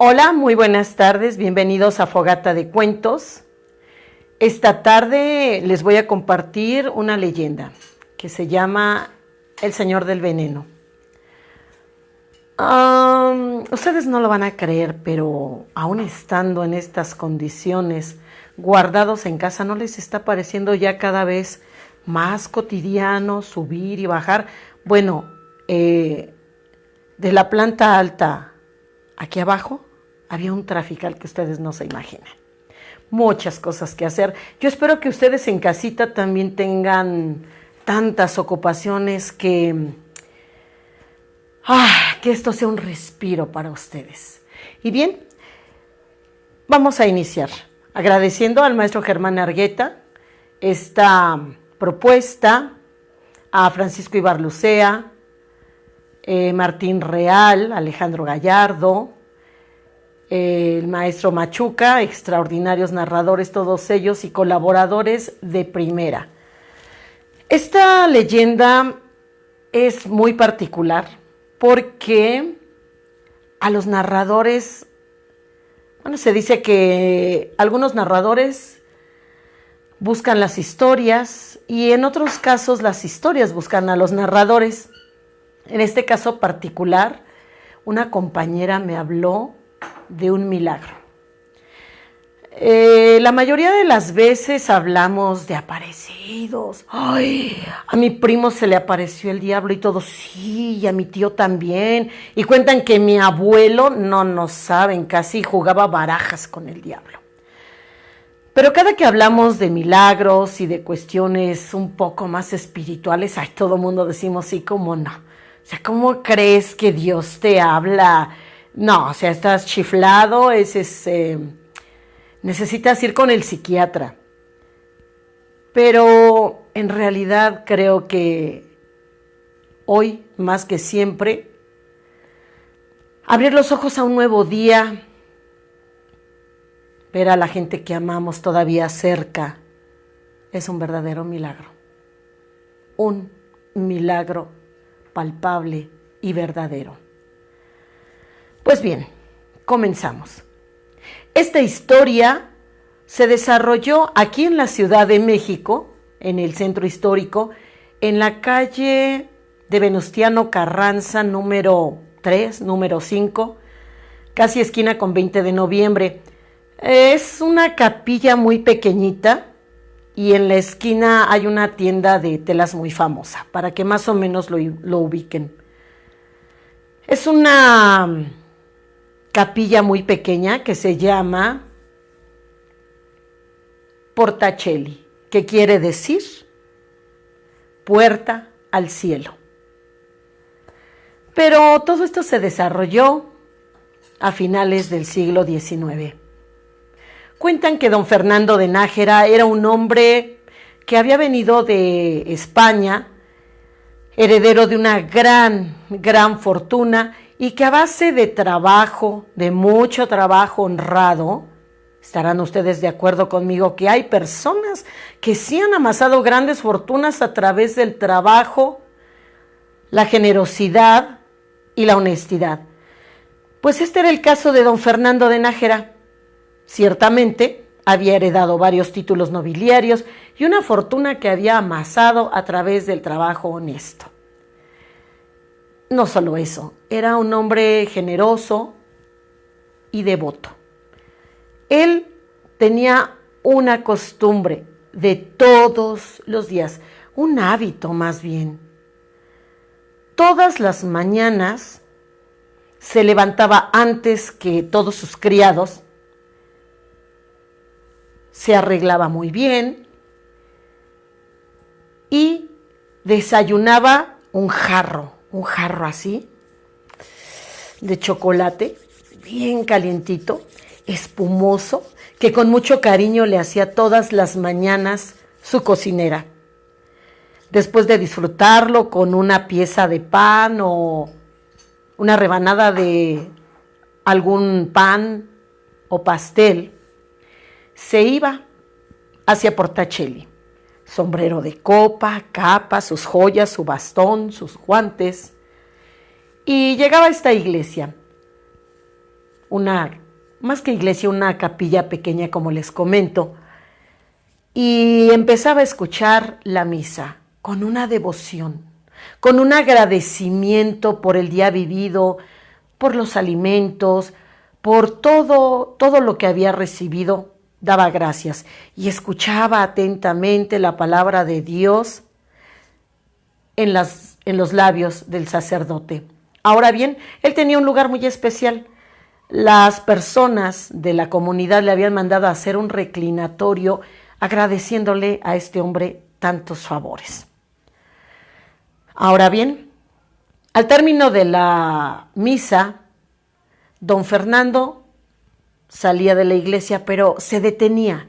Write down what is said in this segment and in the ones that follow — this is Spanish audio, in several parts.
Hola, muy buenas tardes, bienvenidos a Fogata de Cuentos. Esta tarde les voy a compartir una leyenda que se llama El Señor del Veneno. Ustedes no lo van a creer, pero aún estando en estas condiciones, guardados en casa, ¿no les está pareciendo ya cada vez más cotidiano subir y bajar? Bueno, de la planta alta aquí abajo había un trafical que ustedes no se imaginan. Muchas cosas que hacer. Yo espero que ustedes en casita también tengan tantas ocupaciones que esto sea un respiro para ustedes. Y bien, vamos a iniciar agradeciendo al maestro Germán Argueta esta propuesta, a Francisco Ibarlucea, Martín Real, Alejandro Gallardo, el maestro Machuca, extraordinarios narradores todos ellos y colaboradores de primera. Esta leyenda es muy particular porque a los narradores, se dice que algunos narradores buscan las historias y en otros casos las historias buscan a los narradores. En este caso particular, una compañera me habló de un milagro. La mayoría de las veces hablamos de aparecidos. Ay, a mi primo se le apareció el diablo y todo, sí, y a mi tío también. Y cuentan que mi abuelo, no saben, casi jugaba barajas con el diablo. Pero cada que hablamos de milagros y de cuestiones un poco más espirituales, todo el mundo decimos sí, cómo no. O sea, ¿cómo crees que Dios te habla? No, o sea, estás chiflado, necesitas ir con el psiquiatra. Pero en realidad creo que hoy, más que siempre, abrir los ojos a un nuevo día, ver a la gente que amamos todavía cerca, es un verdadero milagro. Un milagro palpable y verdadero. Pues bien, comenzamos. Esta historia se desarrolló aquí en la Ciudad de México, en el centro histórico, en la calle de Venustiano Carranza, número 3, número 5, casi esquina con 20 de noviembre. Es una capilla muy pequeñita y en la esquina hay una tienda de telas muy famosa, para que más o menos lo ubiquen. Es una capilla muy pequeña que se llama Portacelli, que quiere decir puerta al cielo. Pero todo esto se desarrolló a finales del siglo XIX. Cuentan que don Fernando de Nájera era un hombre que había venido de España, heredero de una gran fortuna, y que a base de trabajo, de mucho trabajo honrado, estarán ustedes de acuerdo conmigo que hay personas que sí han amasado grandes fortunas a través del trabajo, la generosidad y la honestidad. Pues este era el caso de don Fernando de Nájera. Ciertamente había heredado varios títulos nobiliarios y una fortuna que había amasado a través del trabajo honesto. No solo eso, era un hombre generoso y devoto. Él tenía una costumbre de todos los días, un hábito más bien. Todas las mañanas se levantaba antes que todos sus criados, se arreglaba muy bien y desayunaba un jarro así, de chocolate, bien calientito, espumoso, que con mucho cariño le hacía todas las mañanas su cocinera. Después de disfrutarlo con una pieza de pan o una rebanada de algún pan o pastel, se iba hacia Portacelli. Sombrero de copa, capa, sus joyas, su bastón, sus guantes. Y llegaba a esta iglesia. más que iglesia, una capilla pequeña, como les comento, y empezaba a escuchar la misa con una devoción, con un agradecimiento por el día vivido, por los alimentos, por todo lo que había recibido. Daba gracias y escuchaba atentamente la palabra de Dios en los labios del sacerdote. Ahora bien, él tenía un lugar muy especial. Las personas de la comunidad le habían mandado a hacer un reclinatorio agradeciéndole a este hombre tantos favores. Ahora bien, al término de la misa, don Fernando salía de la iglesia, pero se detenía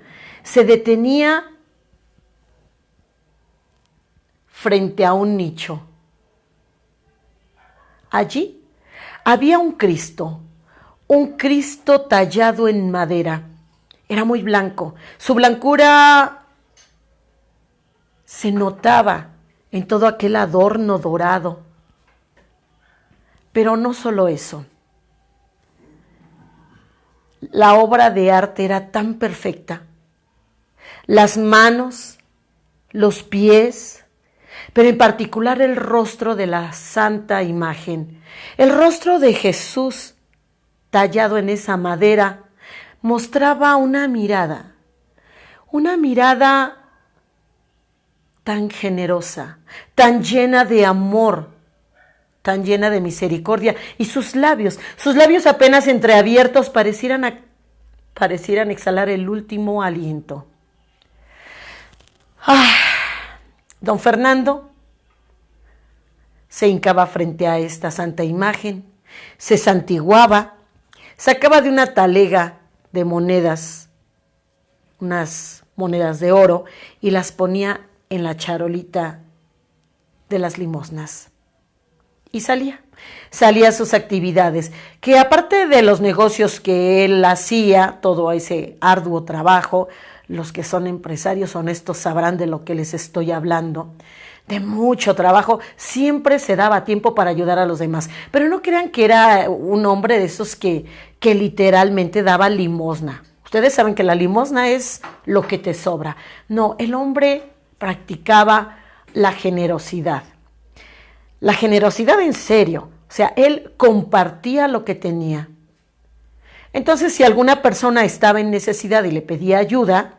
frente a un nicho. Allí había un Cristo tallado en madera. Era muy blanco. Su blancura se notaba en todo aquel adorno dorado. Pero no solo eso. La obra de arte era tan perfecta. Las manos, los pies, pero en particular el rostro de la santa imagen. El rostro de Jesús, tallado en esa madera, mostraba una mirada tan generosa, tan llena de amor, tan llena de misericordia, y sus labios apenas entreabiertos parecieran exhalar el último aliento. Don Fernando se hincaba frente a esta santa imagen, se santiguaba, sacaba de una talega de monedas, unas monedas de oro, y las ponía en la charolita de las limosnas. Y salía a sus actividades, que aparte de los negocios que él hacía, todo ese arduo trabajo, los que son empresarios honestos sabrán de lo que les estoy hablando, de mucho trabajo, siempre se daba tiempo para ayudar a los demás. Pero no crean que era un hombre de esos que literalmente daba limosna. Ustedes saben que la limosna es lo que te sobra. No, el hombre practicaba la generosidad. La generosidad en serio. O sea, él compartía lo que tenía. Entonces, si alguna persona estaba en necesidad y le pedía ayuda,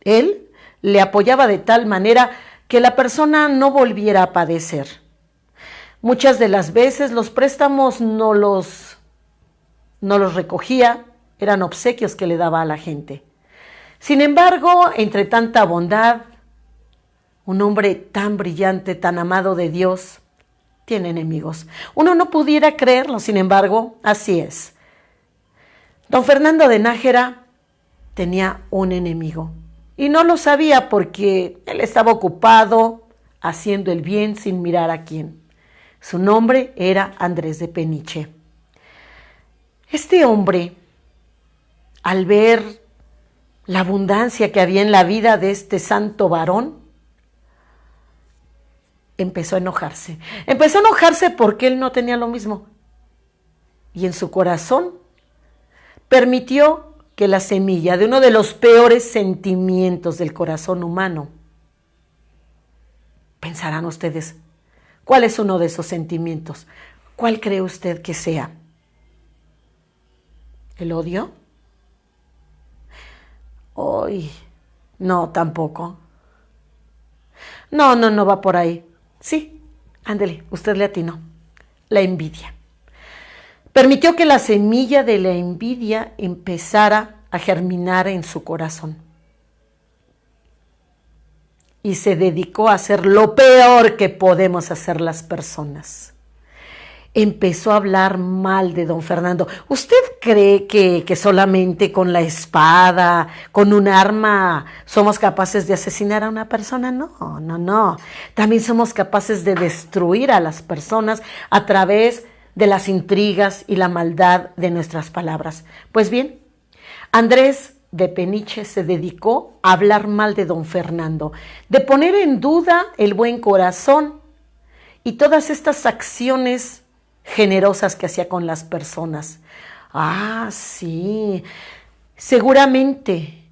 él le apoyaba de tal manera que la persona no volviera a padecer. Muchas de las veces los préstamos no los recogía, eran obsequios que le daba a la gente. Sin embargo, entre tanta bondad, un hombre tan brillante, tan amado de Dios, tiene enemigos. Uno no pudiera creerlo, sin embargo, así es. Don Fernando de Nájera tenía un enemigo y no lo sabía porque él estaba ocupado haciendo el bien sin mirar a quién. Su nombre era Andrés de Peniche. Este hombre, al ver la abundancia que había en la vida de este santo varón, empezó a enojarse. Empezó a enojarse porque él no tenía lo mismo. Y en su corazón permitió que la semilla de uno de los peores sentimientos del corazón humano, pensarán ustedes, ¿cuál es uno de esos sentimientos? ¿Cuál cree usted que sea? ¿El odio? Ay, no, tampoco. No va por ahí. Sí, ándele, usted le atinó. La envidia. Permitió que la semilla de la envidia empezara a germinar en su corazón. Y se dedicó a hacer lo peor que podemos hacer las personas. Empezó a hablar mal de don Fernando. ¿Usted cree que solamente con la espada, con un arma, somos capaces de asesinar a una persona? No. También somos capaces de destruir a las personas a través de las intrigas y la maldad de nuestras palabras. Pues bien, Andrés de Peniche se dedicó a hablar mal de don Fernando, de poner en duda el buen corazón y todas estas acciones generosas que hacía con las personas. Ah, sí. Seguramente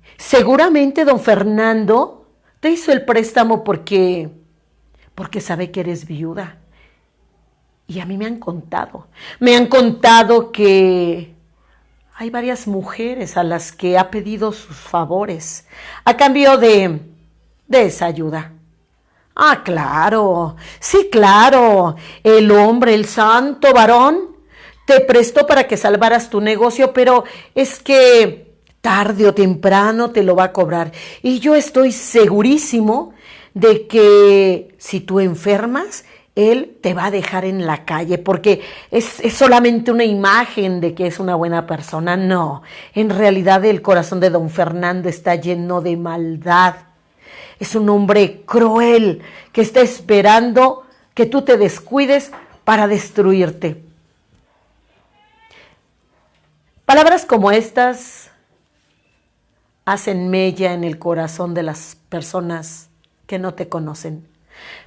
don Fernando te hizo el préstamo porque sabe que eres viuda. Y a mí me han contado que hay varias mujeres a las que ha pedido sus favores a cambio de esa ayuda. Ah, claro, sí, claro. El hombre, el santo varón, te prestó para que salvaras tu negocio, pero es que tarde o temprano te lo va a cobrar. Y yo estoy segurísimo de que si tú enfermas, él te va a dejar en la calle, porque es solamente una imagen de que es una buena persona. No, en realidad el corazón de don Fernando está lleno de maldad. Es un hombre cruel que está esperando que tú te descuides para destruirte. Palabras como estas hacen mella en el corazón de las personas que no te conocen.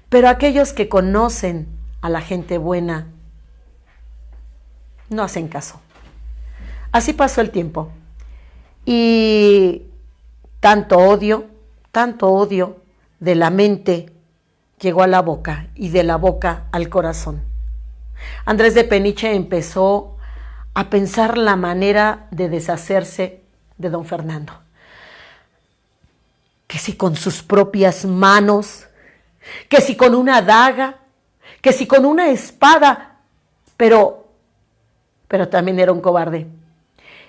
Pero aquellos que conocen a la gente buena no hacen caso. Así pasó el tiempo. Y tanto odio de la mente llegó a la boca y de la boca al corazón. Andrés de Peniche empezó a pensar la manera de deshacerse de don Fernando. Que si con sus propias manos, que si con una daga, que si con una espada, pero también era un cobarde.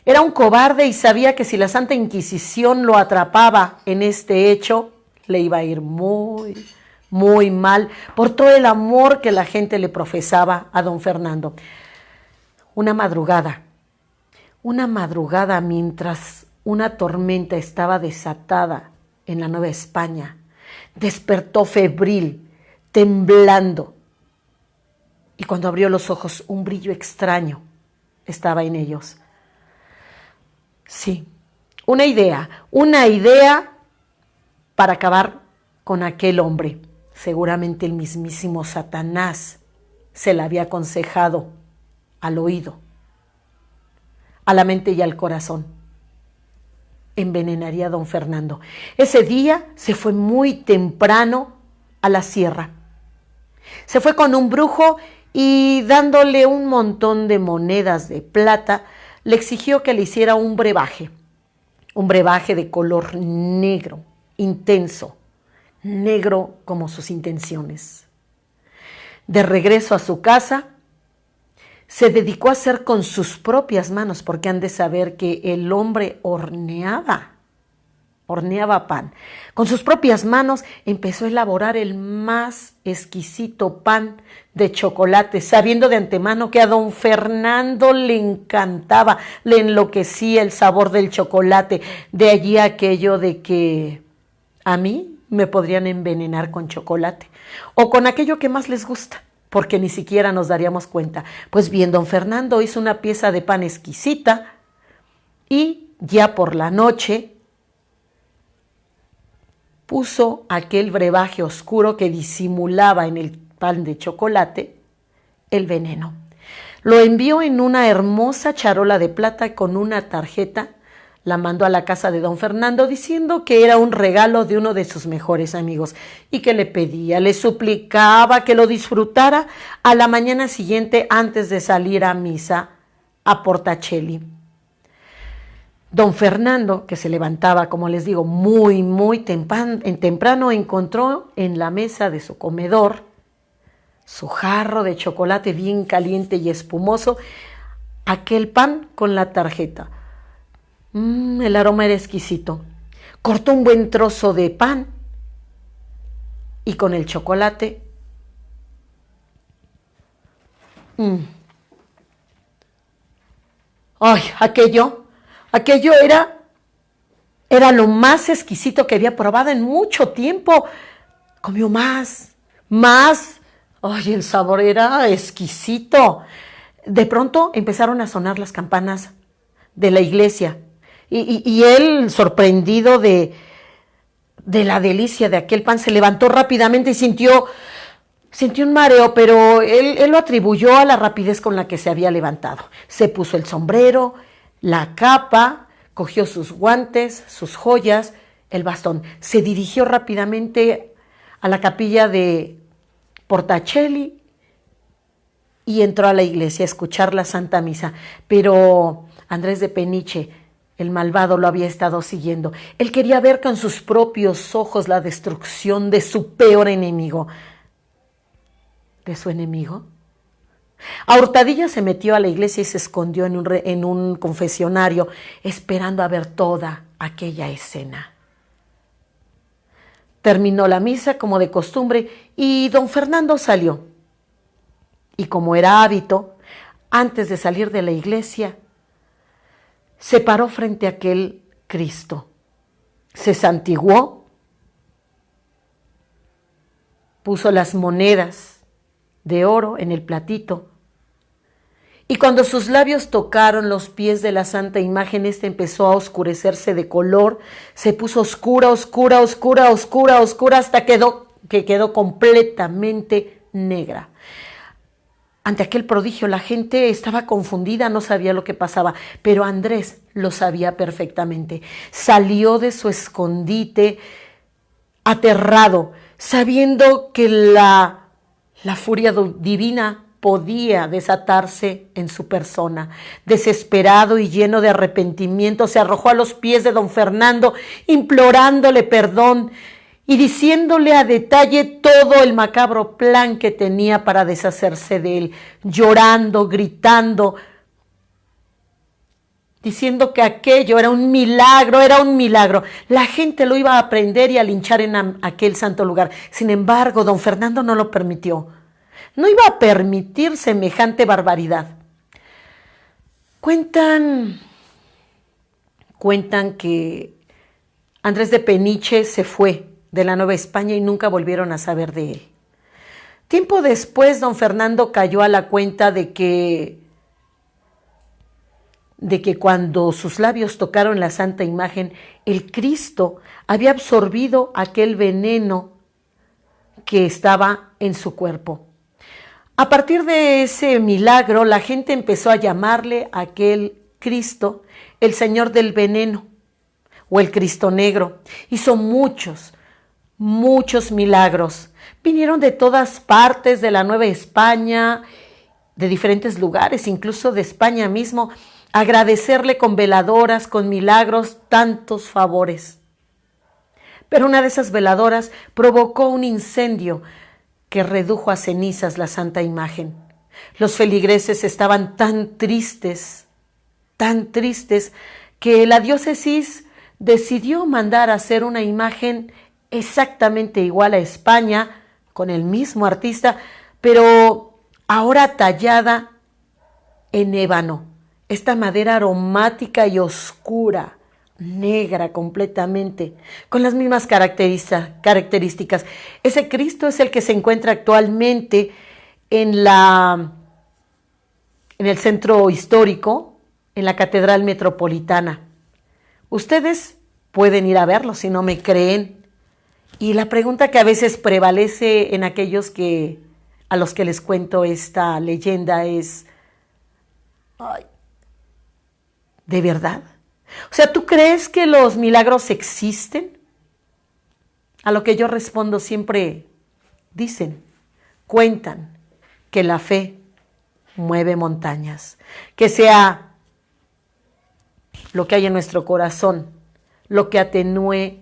Era un cobarde y sabía que si la Santa Inquisición lo atrapaba en este hecho, le iba a ir muy, muy mal por todo el amor que la gente le profesaba a don Fernando. Una madrugada mientras una tormenta estaba desatada en la Nueva España, despertó febril, temblando, y cuando abrió los ojos un brillo extraño estaba en ellos. Sí, una idea para acabar con aquel hombre. Seguramente el mismísimo Satanás se la había aconsejado al oído, a la mente y al corazón. Envenenaría a don Fernando. Ese día se fue muy temprano a la sierra. Se fue con un brujo y dándole un montón de monedas de plata, le exigió que le hiciera un brebaje de color negro, intenso, negro como sus intenciones. De regreso a su casa, se dedicó a hacer con sus propias manos, porque han de saber que el hombre horneaba pan. Con sus propias manos empezó a elaborar el más exquisito pan de chocolate, sabiendo de antemano que a don Fernando le encantaba, le enloquecía el sabor del chocolate. De allí aquello de que a mí me podrían envenenar con chocolate o con aquello que más les gusta, porque ni siquiera nos daríamos cuenta. Pues bien, don Fernando hizo una pieza de pan exquisita y ya por la noche puso aquel brebaje oscuro que disimulaba en el pan de chocolate el veneno. Lo envió en una hermosa charola de plata con una tarjeta. La mandó a la casa de don Fernando diciendo que era un regalo de uno de sus mejores amigos y que le pedía, le suplicaba que lo disfrutara a la mañana siguiente antes de salir a misa a Portacelli. Don Fernando, que se levantaba, como les digo, muy, muy temprano, encontró en la mesa de su comedor su jarro de chocolate bien caliente y espumoso, aquel pan con la tarjeta. El aroma era exquisito. Cortó un buen trozo de pan y con el chocolate. ¡Ay, aquello era lo más exquisito que había probado en mucho tiempo! Comió más. ¡Ay, el sabor era exquisito! De pronto empezaron a sonar las campanas de la iglesia. Y él, sorprendido de la delicia de aquel pan, se levantó rápidamente y sintió sintió un mareo, pero él lo atribuyó a la rapidez con la que se había levantado. Se puso el sombrero, la capa, cogió sus guantes, sus joyas, el bastón. Se dirigió rápidamente a la capilla de Portacelli y entró a la iglesia a escuchar la Santa Misa. Pero Andrés de Peniche, el malvado, lo había estado siguiendo. Él quería ver con sus propios ojos la destrucción de su peor enemigo. ¿De su enemigo? A hurtadillas se metió a la iglesia y se escondió en un confesionario, esperando a ver toda aquella escena. Terminó la misa como de costumbre y don Fernando salió. Y como era hábito, antes de salir de la iglesia, se paró frente a aquel Cristo, se santiguó, puso las monedas de oro en el platito, y cuando sus labios tocaron los pies de la santa imagen, ésta empezó a oscurecerse de color, se puso oscura, oscura, oscura, oscura, oscura, hasta que quedó completamente negra. Ante aquel prodigio la gente estaba confundida, no sabía lo que pasaba, pero Andrés lo sabía perfectamente. Salió de su escondite aterrado, sabiendo que la furia divina podía desatarse en su persona. Desesperado y lleno de arrepentimiento, se arrojó a los pies de don Fernando, implorándole perdón y diciéndole a detalle todo el macabro plan que tenía para deshacerse de él, llorando, gritando, diciendo que aquello era un milagro, era un milagro. La gente lo iba a prender y a linchar en aquel santo lugar. Sin embargo, don Fernando no lo permitió. No iba a permitir semejante barbaridad. Cuentan que Andrés de Peniche se fue de la Nueva España y nunca volvieron a saber de él. Tiempo después, don Fernando cayó a la cuenta de que cuando sus labios tocaron la santa imagen, el Cristo había absorbido aquel veneno que estaba en su cuerpo. A partir de ese milagro, la gente empezó a llamarle a aquel Cristo el Señor del Veneno o el Cristo Negro. Hizo muchos milagros. Vinieron de todas partes de la Nueva España, de diferentes lugares, incluso de España mismo, a agradecerle con veladoras, con milagros, tantos favores. Pero una de esas veladoras provocó un incendio que redujo a cenizas la santa imagen. Los feligreses estaban tan tristes, que la diócesis decidió mandar a hacer una imagen exactamente igual a España, con el mismo artista, pero ahora tallada en ébano. Esta madera aromática y oscura, negra completamente, con las mismas características. Ese Cristo es el que se encuentra actualmente en el centro histórico, en la Catedral Metropolitana. Ustedes pueden ir a verlo si no me creen. Y la pregunta que a veces prevalece en aquellos a los que les cuento esta leyenda es, ay, ¿de verdad? O sea, ¿tú crees que los milagros existen? A lo que yo respondo siempre, dicen, cuentan que la fe mueve montañas, que sea lo que hay en nuestro corazón, lo que atenúe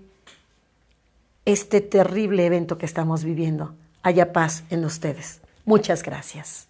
este terrible evento que estamos viviendo. Haya paz en ustedes. Muchas gracias.